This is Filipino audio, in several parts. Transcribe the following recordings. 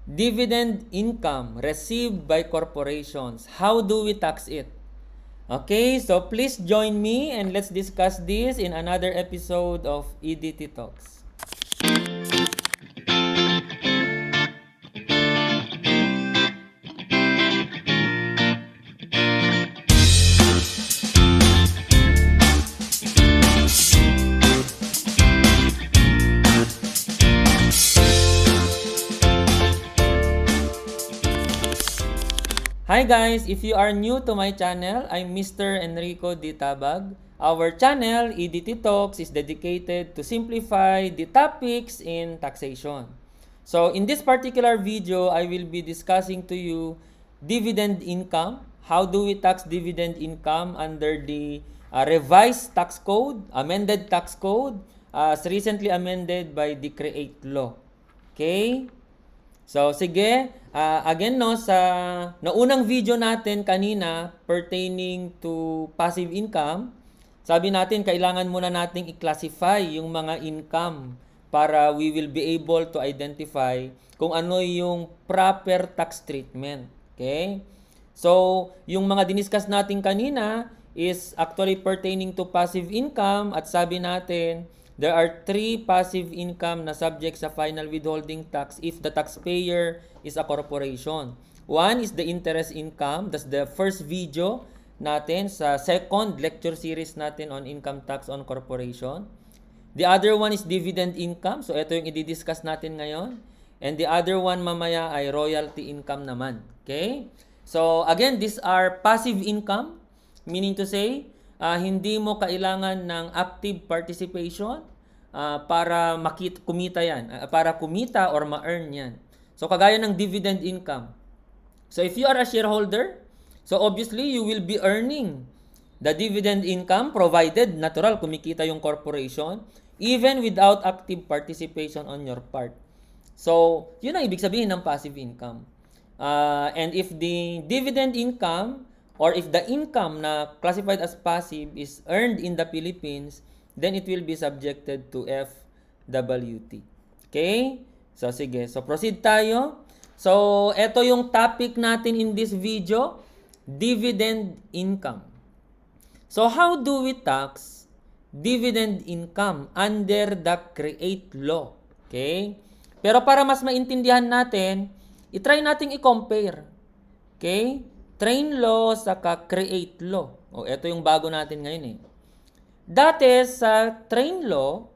dividend income received by corporations. How do we tax it? Okay, so please join me and let's discuss this in another episode of EDT Talks. Hi guys! If you are new to my channel, I'm Mr. Enrico D. Tabag. Our channel, EDT Talks, is dedicated to simplify the topics in taxation. So in this particular video, I will be discussing to you dividend income. How do we tax dividend income under the revised tax code, amended tax code, as recently amended by the CREATE law. Okay? So, sige. Again, no, sa naunang video natin kanina pertaining to passive income, sabi natin kailangan muna nating i-classify yung mga income para we will be able to identify kung ano yung proper tax treatment. Okay? So, yung mga diniscuss natin kanina is actually pertaining to passive income at sabi natin there are 3 passive income na subject sa final withholding tax if the taxpayer is a corporation. One is the interest income. That's the first video natin sa second lecture series natin on income tax on corporation. The other one is dividend income. So ito yung i-discuss natin ngayon. And the other one mamaya ay royalty income naman. Okay? So again, these are passive income. Meaning to say, hindi mo kailangan ng active participation para kumita yan, para kumita or ma-earn yan. So kagaya ng dividend income. So if you are a shareholder, so obviously you will be earning the dividend income provided natural kumikita yung corporation even without active participation on your part. So yun ang ibig sabihin ng passive income. And if the dividend income or if the income na classified as passive is earned in the Philippines, then it will be subjected to FWT. Okay? So, sige. So, proceed tayo. So, ito yung topic natin in this video, dividend income. So, how do we tax dividend income under the CREATE law? Okay? Pero para mas maintindihan natin, itry nating i-compare. Okay? Train law saka CREATE law. O, ito yung bago natin ngayon eh. Dati sa train law,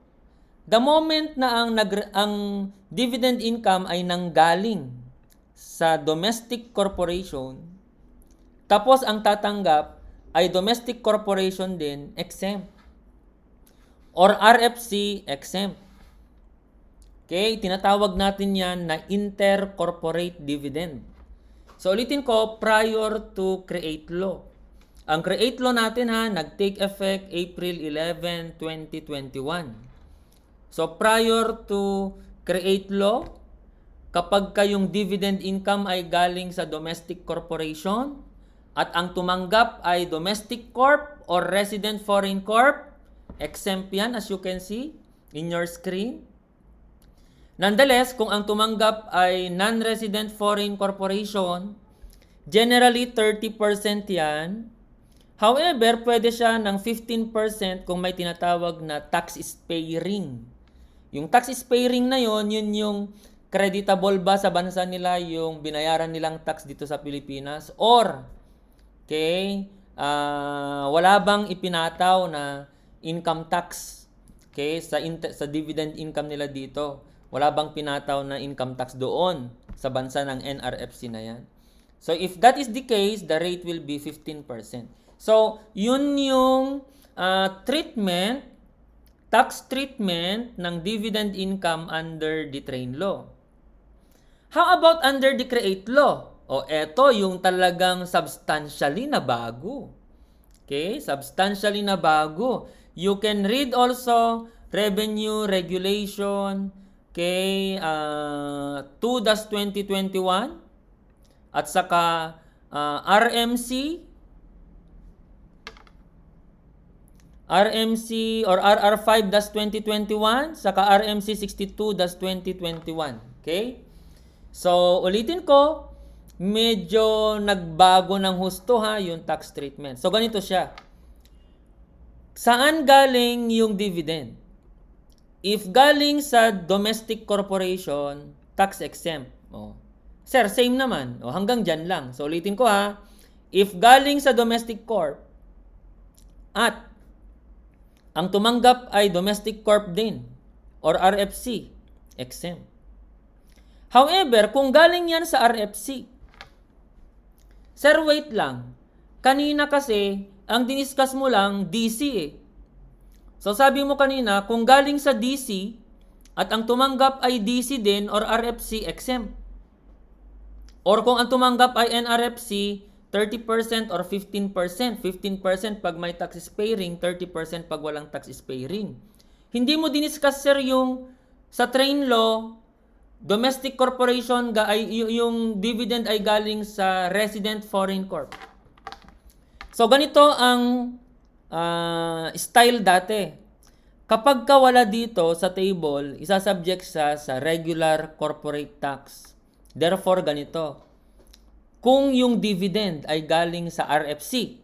the moment na ang dividend income ay nanggaling sa domestic corporation, tapos ang tatanggap ay domestic corporation din, exempt. Or RFC, exempt. Okay, tinatawag natin yan na intercorporate dividend. So ulitin ko, prior to CREATE law. Ang CREATE law natin nag-take effect April 11, 2021. So prior to CREATE law, kapag kayong dividend income ay galing sa domestic corporation at ang tumanggap ay domestic corp or resident foreign corp, exempt yan as you can see in your screen. Nonetheless, kung ang tumanggap ay non-resident foreign corporation, generally 30% yan. However, pwede siya ng 15% kung may tinatawag na tax sparing. Yung tax sparing na yun yung creditable ba sa bansa nila yung binayaran nilang tax dito sa Pilipinas or wala bang ipinataw na income tax sa dividend income nila dito. Wala bang pinataw na income tax doon sa bansa ng NRFC na yan? So, if that is the case, the rate will be 15%. So, yun yung tax treatment ng dividend income under the train law. How about under the CREATE law? O, eto yung talagang substantially na bago. Okay? Substantially na bago. You can read also Revenue Regulation 2-2021 at saka RMC or RR 5-2021 saka RMC 62-2021. Okay? So, ulitin ko, medyo nagbago ng husto ha, yung tax treatment. So, ganito siya. Saan galing yung dividend? If galing sa domestic corporation, tax exempt. Oh. Sir, same naman. Oh, hanggang dyan lang. So, ulitin ko ha. If galing sa domestic corp at ang tumanggap ay domestic corp din or RFC, exempt. However, kung galing yan sa RFC, sir, wait lang. Kanina kasi, ang diniscuss mo lang, DC eh. So sabi mo kanina, kung galing sa DC at ang tumanggap ay DC din or RFC, exempt. Or kung ang tumanggap ay NRFC, 30% or 15%. 15% pag may tax sparing, 30% pag walang tax sparing. Hindi mo diniscuss, sir, yung sa train law, domestic corporation yung dividend ay galing sa resident foreign corp. So ganito ang style dati. Kapag ka wala dito sa table, isasubject sa regular corporate tax. Therefore ganito. Kung yung dividend ay galing sa RFC,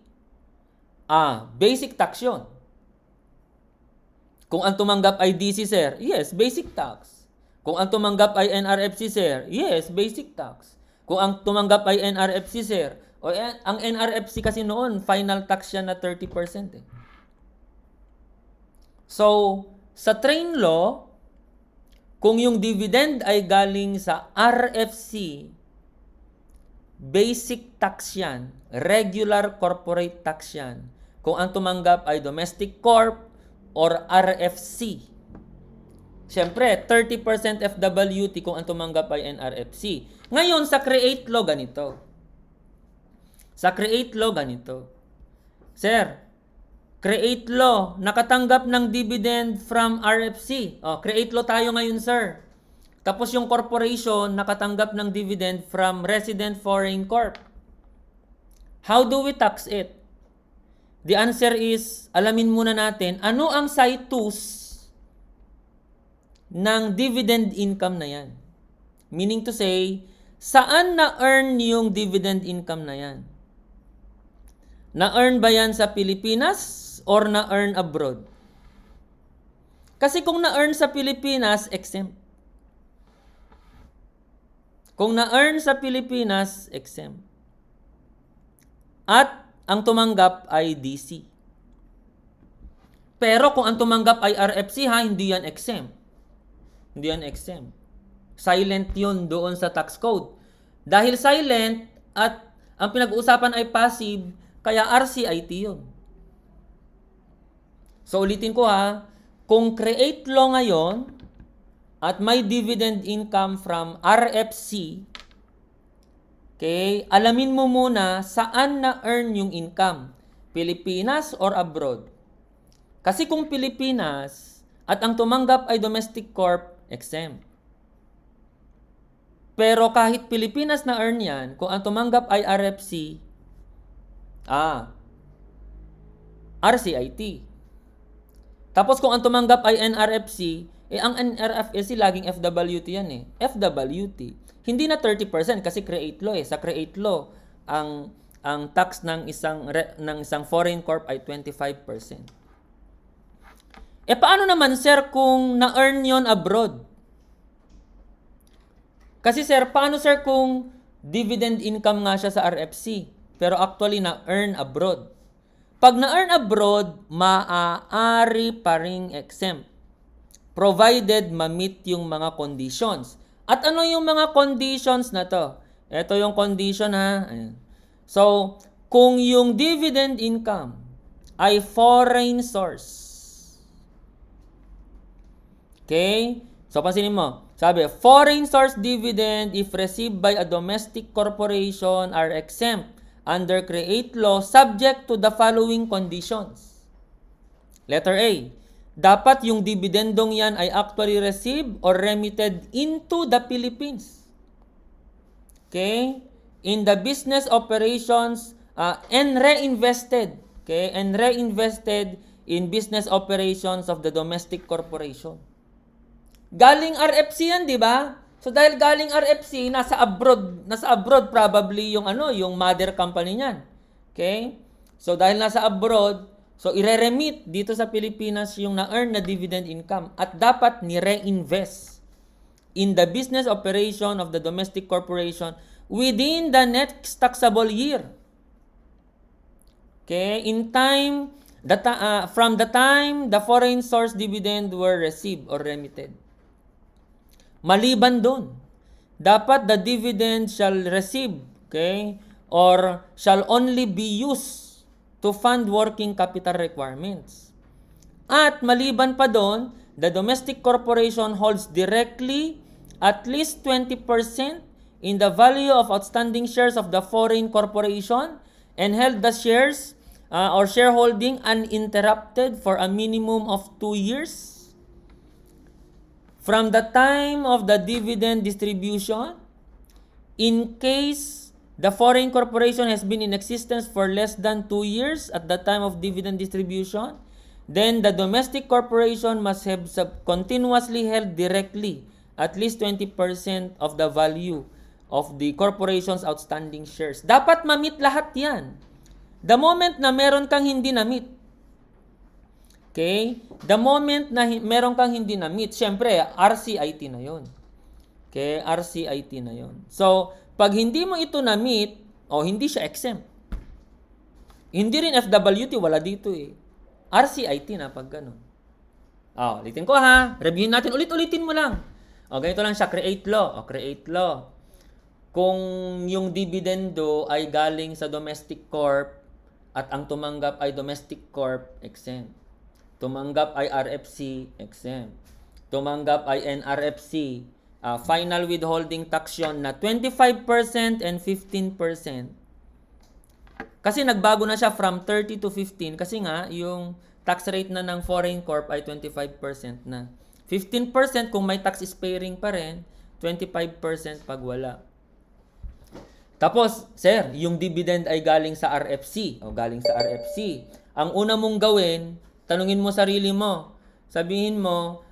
basic tax yun. Kung ang tumanggap ay DC, sir, yes, basic tax. Kung ang tumanggap ay NRFC, sir, yes, basic tax. Kung ang tumanggap ay NRFC, sir, ang NRFC kasi noon, final tax siya na 30%. Eh. So, sa train law, kung yung dividend ay galing sa RFC, basic tax yan, regular corporate tax yan. Kung ang tumanggap ay domestic corp or RFC. Siyempre, 30% FWT kung ang tumanggap ay NRFC. Ngayon, sa create law, ganito. Sa create law, ganito. Sir, create law, nakatanggap ng dividend from RFC. Create law tayo ngayon, sir. Tapos yung corporation, nakatanggap ng dividend from resident foreign corp. How do we tax it? The answer is, alamin muna natin, ano ang situs ng dividend income na yan. Meaning to say, saan na-earn yung dividend income na yan? Na-earn ba yan sa Pilipinas or na-earn abroad? Kasi kung na-earn sa Pilipinas, exempt. Kung na-earn sa Pilipinas, exempt. At ang tumanggap ay DC. Pero kung ang tumanggap ay RFC, hindi yan exempt. Hindi yan exempt. Silent yun doon sa tax code. Dahil silent at ang pinag-uusapan ay passive, kaya RCIT yun. So ulitin ko kung create law ngayon at may dividend income from RFC, okay, alamin mo muna saan na-earn yung income. Pilipinas or abroad? Kasi kung Pilipinas at ang tumanggap ay domestic corp, exempt. Pero kahit Pilipinas na earn yan, kung ang tumanggap ay RFC, RCIT. Tapos kung ang tumanggap ay NRFC, ang NRFC laging FWT yan eh. FWT. Hindi na 30% kasi create law eh. Sa create law, ang tax ng isang foreign corp ay 25%. Paano naman, sir, kung na-earn yon abroad? Kasi, sir, paano, sir, kung dividend income nga siya sa RFC, pero actually na-earn abroad? Pag na-earn abroad, maaari pa ring exempt, provided ma-meet yung mga conditions. At ano yung mga conditions na to? Ito yung condition, Ayan. So, kung yung dividend income ay foreign source, okay? So, pansinin mo. Sabi, foreign source dividend if received by a domestic corporation are exempt under create law subject to the following conditions. Letter A. Dapat yung dividendong yan ay actually received or remitted into the Philippines. Okay? In the business operations and reinvested. Okay? And reinvested in business operations of the domestic corporation. Galing RFC yan, di ba? So dahil galing RFC, nasa abroad probably yung yung mother company niyan. Okay? So dahil nasa abroad, so ire-remit dito sa Pilipinas yung na-earn na dividend income at dapat ni-reinvest in the business operation of the domestic corporation within the next taxable year. Okay? In time, from the time the foreign source dividend were received or remitted. Maliban doon, dapat the dividend shall receive, okay, or shall only be used to fund working capital requirements. At maliban pa doon, the domestic corporation holds directly at least 20% in the value of outstanding shares of the foreign corporation and held the shares or shareholding uninterrupted for a minimum of 2 years. From the time of the dividend distribution, in case the foreign corporation has been in existence for less than 2 years at the time of dividend distribution, then the domestic corporation must have continuously held directly at least 20% of the value of the corporation's outstanding shares. Dapat ma-meet lahat yan. The moment na meron kang hindi na-meet, okay? The moment na meron kang hindi na-meet, syempre, RCIT na yon. Okay? RCIT na yon. So, pag hindi mo ito na-meet, hindi siya exempt. Hindi rin FWT, wala dito eh. RCIT na pag ganun. Ulitin ko ha. Reviewin natin. Ulit-ulitin mo lang. Ganito lang siya. Create law. Create law. Kung yung dividendo ay galing sa domestic corp at ang tumanggap ay domestic corp, exempt. Tumanggap ay RFC, exempt. Tumanggap ay NRFC, final withholding tax yun na 25% and 15%. Kasi nagbago na siya from 30 to 15 kasi nga yung tax rate na ng foreign corp ay 25% na. 15% kung may tax sparing pa rin, 25% pag wala. Tapos, sir, yung dividend ay galing sa RFC. Galing sa RFC. Ang una mong gawin, tanungin mo sarili mo. Sabihin mo,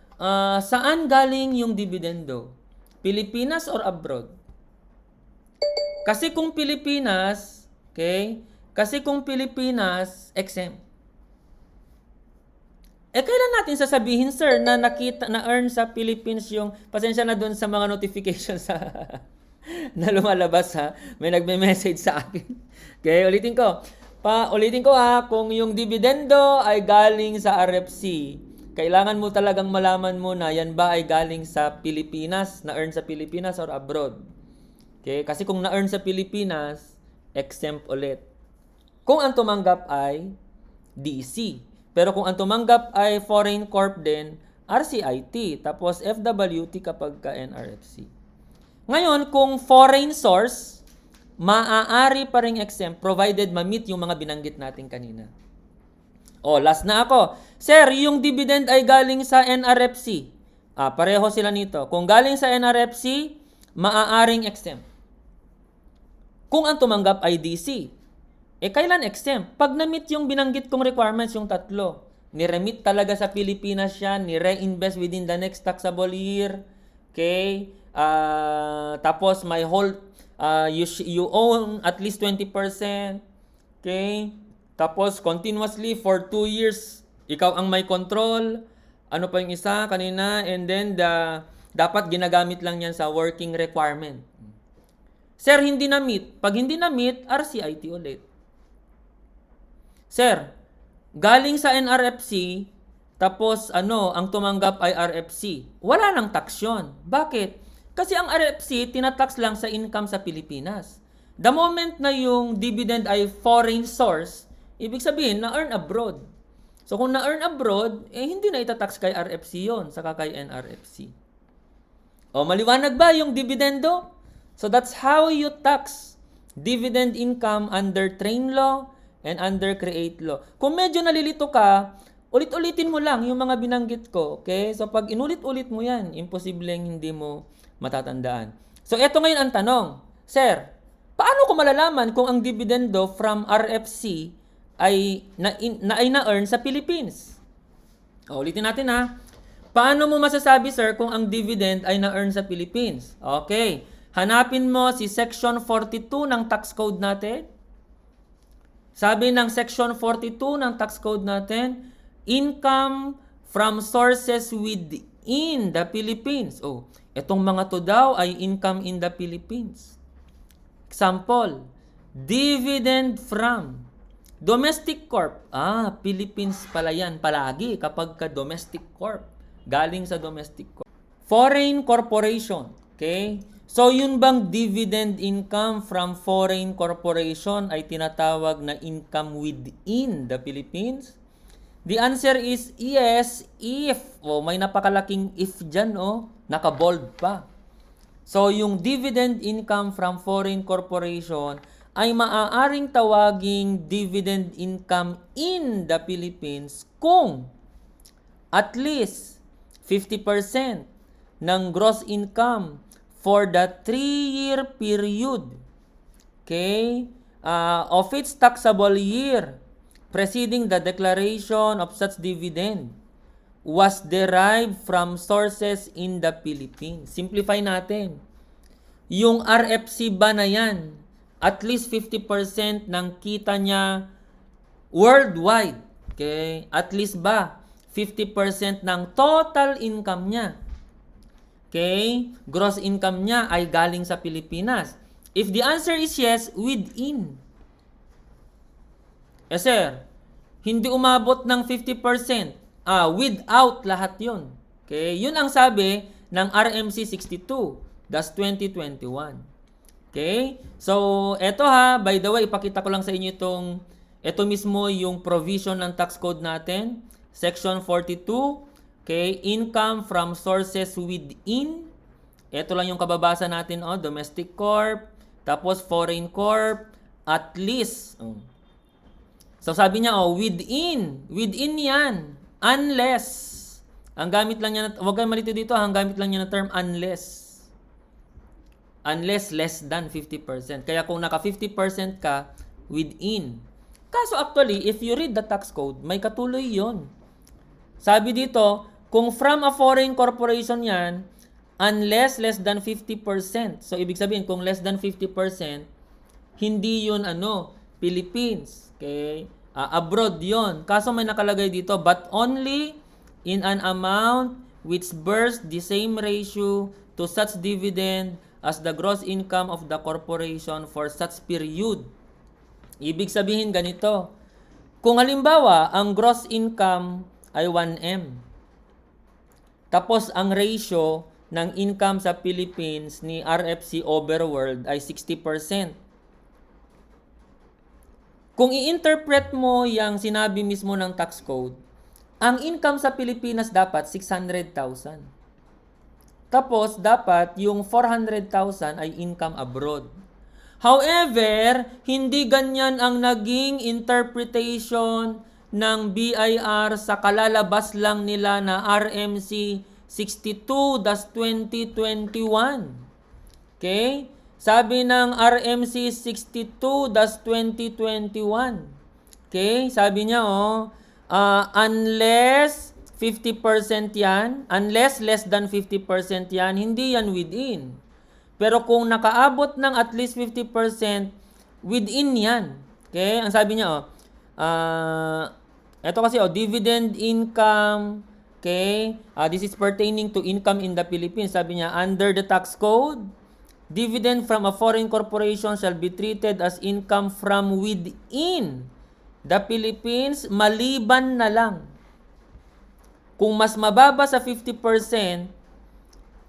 saan galing yung dividendo? Pilipinas or abroad? Kasi kung Pilipinas, okay? Kasi kung Pilipinas, exempt. Kailan natin sasabihin, sir, na na-earn sa Philippines yung, pasensya na doon sa mga notifications na lumalabas ha. May nagme-message sa akin. Okay, ulitin ko. Kung yung dividendo ay galing sa RFC, kailangan mo talagang malaman mo na yan ba ay galing sa Pilipinas, na-earn sa Pilipinas or abroad. Okay, kasi kung na-earn sa Pilipinas, exempt ulit. Kung ang tumanggap ay DC. Pero kung ang tumanggap ay foreign corp din, RCIT. Tapos FWT kapag ka NRFC. Ngayon, kung foreign source, maaari pa rin exempt provided ma-meet yung mga binanggit natin kanina. Last na ako. Sir, yung dividend ay galing sa NRFC. Pareho sila nito. Kung galing sa NRFC, maaaring exempt. Kung ang tumanggap ay DC, kailan exempt? Pag na-meet yung binanggit kong requirements, yung tatlo. Ni-remit talaga sa Pilipinas siya, ni-reinvest within the next taxable year. Okay? Tapos may hold, you own at least 20%. Okay? Tapos continuously for 2 years, ikaw ang may control. Ano pa yung isa kanina? And then, dapat ginagamit lang yan sa working requirement. Sir, hindi na-meet. Pag hindi na-meet, RCIT ulit. Sir, galing sa NRFC, tapos ang tumanggap ay RFC. Wala nang tax yun. Bakit? Kasi ang RFC, tinatax lang sa income sa Pilipinas. The moment na yung dividend ay foreign source, ibig sabihin, na-earn abroad. So kung na-earn abroad, hindi na itatax kay RFC yon, saka kay NRFC. Maliwanag ba yung dividendo? So that's how you tax dividend income under train law and under create law. Kung medyo nalilito ka, ulit-ulitin mo lang yung mga binanggit ko. Okay? So pag inulit-ulit mo yan, imposibleng hindi mo matatandaan. So eto ngayon ang tanong. Sir, paano ko malalaman kung ang dividendo from RFC ay na-earn sa Philippines? Ulitin natin ha. Paano mo masasabi, sir, kung ang dividend ay na-earn sa Philippines? Okay. Hanapin mo si Section 42 ng tax code natin. Sabi ng Section 42 ng tax code natin, income from sources within the Philippines. Oh, itong mga to daw ay income in the Philippines. Example, dividend from domestic corp. Philippines pala yan palagi kapag ka domestic corp. Galing sa domestic corp. Foreign corporation. Okay? So, yun bang dividend income from foreign corporation ay tinatawag na income within the Philippines? The answer is yes, if. May napakalaking if dyan, naka-bold pa. So, yung dividend income from foreign corporation ay maaaring tawaging dividend income in the Philippines kung at least 50% ng gross income for the 3-year period, okay, of its taxable year preceding the declaration of such dividend was derived from sources in the Philippines. Simplify natin. Yung RFC ba na yan, at least 50% ng kita niya worldwide, okay, at least ba 50% ng total income niya, okay, gross income niya ay galing sa Pilipinas? If the answer is yes, within. Sir, hindi umabot ng 50%. Without lahat yun. Okay, yun ang sabi ng RMC 62-2021. Okay, so eto by the way, ipakita ko lang sa inyo ito mismo yung provision ng tax code natin. Section 42, okay, income from sources within. Ito lang yung kababasa natin, domestic corp, tapos foreign corp, at least. So sabi niya, within yan, unless, ang gamit lang niya, huwag kayong malito dito, ang gamit lang niya na term unless less than 50%. Kaya kung naka 50% ka, within. Kaso actually, if you read the tax code, may katuloy yon. Sabi dito, kung from a foreign corporation yan, unless less than 50%. So, ibig sabihin, kung less than 50%, hindi yun Philippines. Okay? Abroad yon. Kaso may nakalagay dito, but only in an amount which bears the same ratio to such dividend as the gross income of the corporation for such period. Ibig sabihin ganito, kung halimbawa, ang gross income ay 1M. Tapos ang ratio ng income sa Philippines ni RFC Overworld ay 60%. Kung i-interpret mo yung sinabi mismo ng tax code, ang income sa Pilipinas dapat 600,000. Tapos dapat yung 400,000 ay income abroad. However, hindi ganyan ang naging interpretation ng BIR sa kalalabas lang nila na RMC 62-2021. Okay? Sabi ng RMC 62-2021. Okay? Sabi niya, unless 50% yan, unless less than 50% yan, hindi yan within. Pero kung nakaabot ng at least 50%, within yan. Okay? Ang sabi niya, ito kasi, dividend income, okay? This is pertaining to income in the Philippines. Sabi niya, under the tax code, dividend from a foreign corporation shall be treated as income from within the Philippines, maliban na lang kung mas mababa sa 50%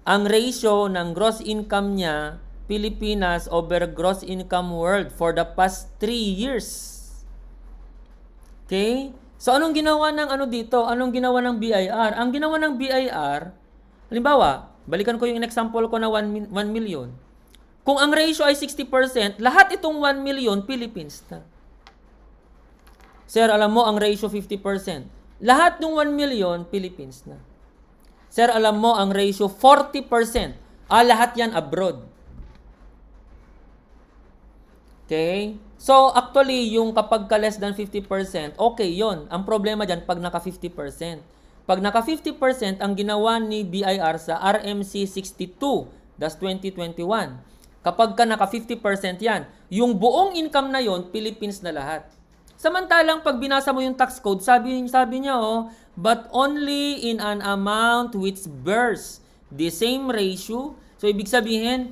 ang ratio ng gross income niya, Pilipinas over gross income world for the past 3 years. Okay? So, anong ginawa ng dito? Anong ginawa ng BIR? Ang ginawa ng BIR, halimbawa, balikan ko yung example ko na 1 million. Kung ang ratio ay 60%, lahat itong 1 million, Philippines na. Sir, alam mo, ang ratio 50%. Lahat ng 1 million, Philippines na. Sir, alam mo, ang ratio 40%. Lahat yan abroad. Okay? So, actually, yung kapag ka less than 50%, okay yon. Ang problema dyan, pag naka 50%. Pag naka 50%, ang ginawa ni BIR sa RMC 62-2021, kapag ka naka 50% yan, yung buong income na yon Philippines na lahat. Samantalang pag binasa mo yung tax code, sabi niya, but only in an amount which bears the same ratio. So ibig sabihin,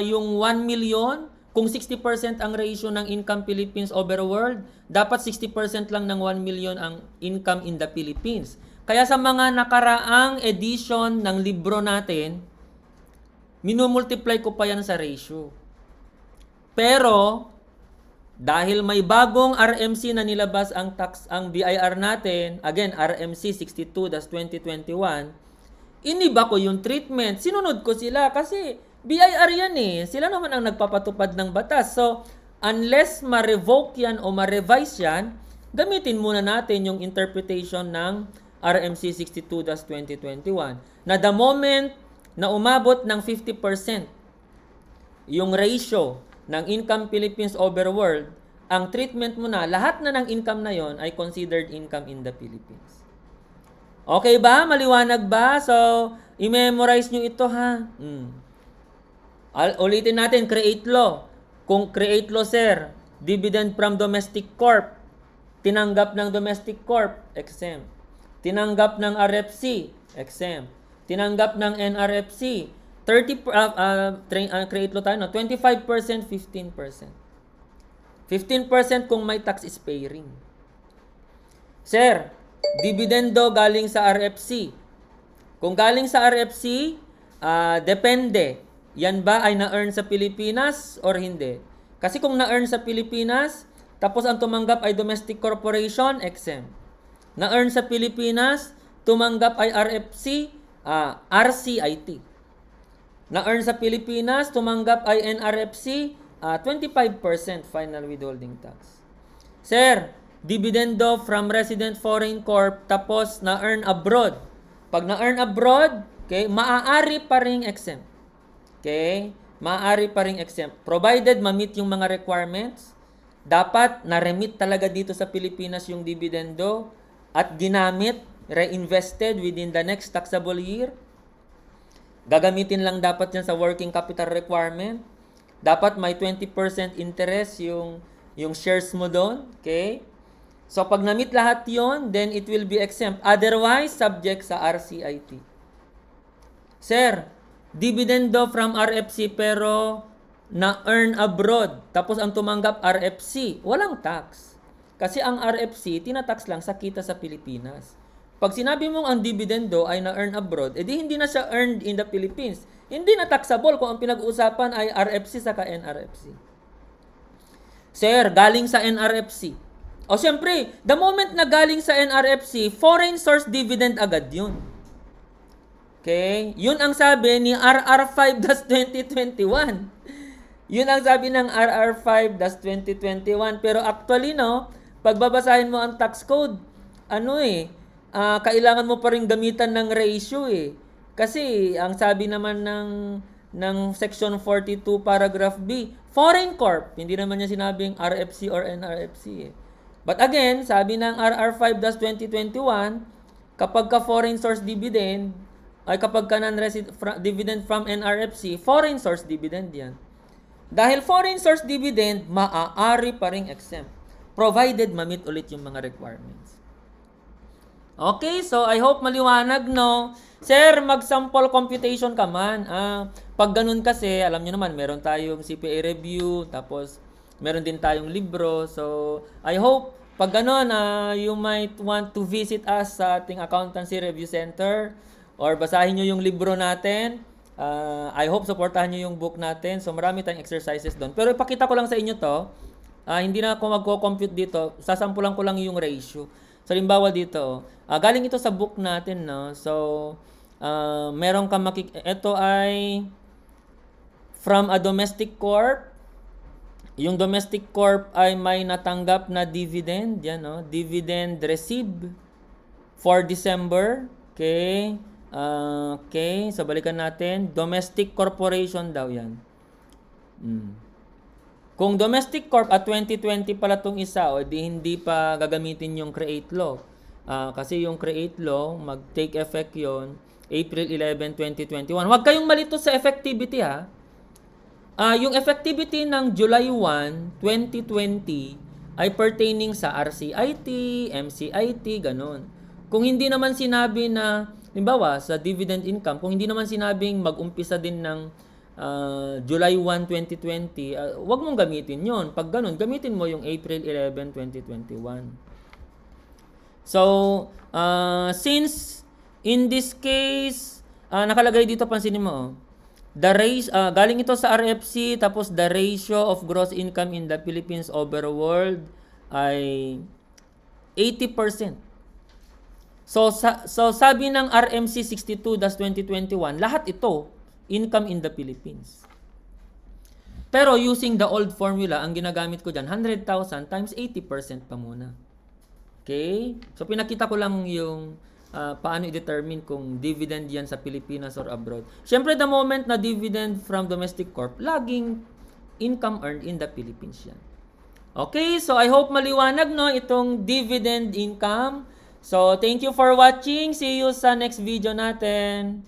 yung 1 million, kung 60% ang ratio ng income Philippines over world, dapat 60% lang ng 1 million ang income in the Philippines. Kaya sa mga nakaraang edition ng libro natin, minumultiply ko pa yan sa ratio. Pero, dahil may bagong RMC na nilabas ang BIR natin, again, RMC 62-2021, iniba ko yung treatment. Sinunod ko sila kasi BIR yan eh. Sila naman ang nagpapatupad ng batas. So, unless ma-revoke yan o ma-revise yan, gamitin muna natin yung interpretation ng RMC 62-2021 na the moment na umabot ng 50% yung ratio ng income Philippines over world, ang treatment mo na, lahat na ng income na yon ay considered income in the Philippines. Okay ba? Maliwanag ba? So, i-memorize nyo ito ha. Ulitin natin, create law. Kung create law, sir, dividend from domestic corp, tinanggap ng domestic corp, exempt. Tinanggap ng RFC, exempt. Tinanggap ng NRFC, create law tayo, no? 25%, 15%. 15% kung may tax sparing. Sir, dividendo galing sa RFC. Kung galing sa RFC, depende. Yan ba ay na-earn sa Pilipinas or hindi? Kasi kung na-earn sa Pilipinas, tapos ang tumanggap ay domestic corporation, exempt. Na-earn sa Pilipinas, tumanggap ay RFC, RCIT. Na-earn sa Pilipinas, tumanggap ay NRFC, 25% final withholding tax. Sir, dividendo from resident foreign corp, tapos na-earn abroad. Pag na-earn abroad, okay, maaari pa ring exempt. Okay? Maaari pa ring exempt. Provided ma-meet yung mga requirements, dapat na-remit talaga dito sa Pilipinas yung dividendo at ginamit, reinvested within the next taxable year. Gagamitin lang dapat yan sa working capital requirement. Dapat may 20% interest yung shares mo doon. Okay? So, pag na-meet lahat yon, then it will be exempt. Otherwise, subject sa RCIT. Sir, dividendo from RFC pero na-earn abroad. Tapos ang tumanggap RFC, walang tax. Kasi ang RFC, tinatax lang sa kita sa Pilipinas. Pag sinabi mong ang dividendo ay na-earn abroad, edi hindi na siya earned in the Philippines. Hindi na taxable kung ang pinag-uusapan ay RFC saka NRFC. Sir, galing sa NRFC. O siyempre, the moment na galing sa NRFC, foreign source dividend agad yun. Okay? Yun ang sabi ni RR5-2021. Yun ang sabi ng RR5-2021. Pero actually, no, pagbabasahin mo ang tax code, kailangan mo pa rin gamitan ng ratio eh. Kasi ang sabi naman ng section 42 paragraph B, foreign corp, hindi naman niya sinabing RFC or NRFC eh. But again, sabi ng RR5-2021, kapag ka foreign source dividend, ay kapag ka dividend from NRFC, foreign source dividend yan. Dahil foreign source dividend, maaari pa ring exempt, provided ma-meet ulit yung mga requirements. Okay, so I hope maliwanag, no? Sir, mag-sample computation ka man. Pag ganun kasi, alam nyo naman, meron tayong CPA review, tapos meron din tayong libro. So, I hope, pag ganun, you might want to visit us sa ating Accountancy Review Center or basahin nyo yung libro natin. I hope supportahan nyo yung book natin. So, marami tayong exercises doon. Pero ipakita ko lang sa inyo to. Hindi na ako magko-compute dito. Sasampulan ko lang yung ratio. So, halimbawa dito, galing ito sa book natin, no? So, meron ka ito ay from a domestic corp. Yung domestic corp ay may natanggap na dividend, yan, no? Dividend received for December. Okay? Okay, so balikan natin. Domestic corporation daw yan. Kung domestic corp at 2020 pala itong isa, o di hindi pa gagamitin yung create law. Kasi yung create law, mag-take effect yon April 11, 2021. Huwag kayong malito sa effectivity ha. Yung effectivity ng July 1, 2020 ay pertaining sa RCIT, MCIT, ganun. Kung hindi naman sinabi na, limbawa sa dividend income, kung hindi naman sinabing mag-umpisa din ng July 1, 2020, wag mong gamitin yon. Pag ganun, gamitin mo yung April 11, 2021. So, since in this case, nakalagay dito, pansinin mo, galing ito sa RFC, tapos the ratio of gross income in the Philippines over world ay 80%. So sabi ng RMC 62-2021, lahat ito income in the Philippines. Pero using the old formula, ang ginagamit ko dyan, 100,000 times 80% pa muna. Okay? So pinakita ko lang yung paano i-determine kung dividend yan sa Pilipinas or abroad. Siyempre, the moment na dividend from domestic corp, laging income earned in the Philippines yan. Okay, so I hope maliwanag no itong dividend income. So thank you for watching. See you sa next video natin.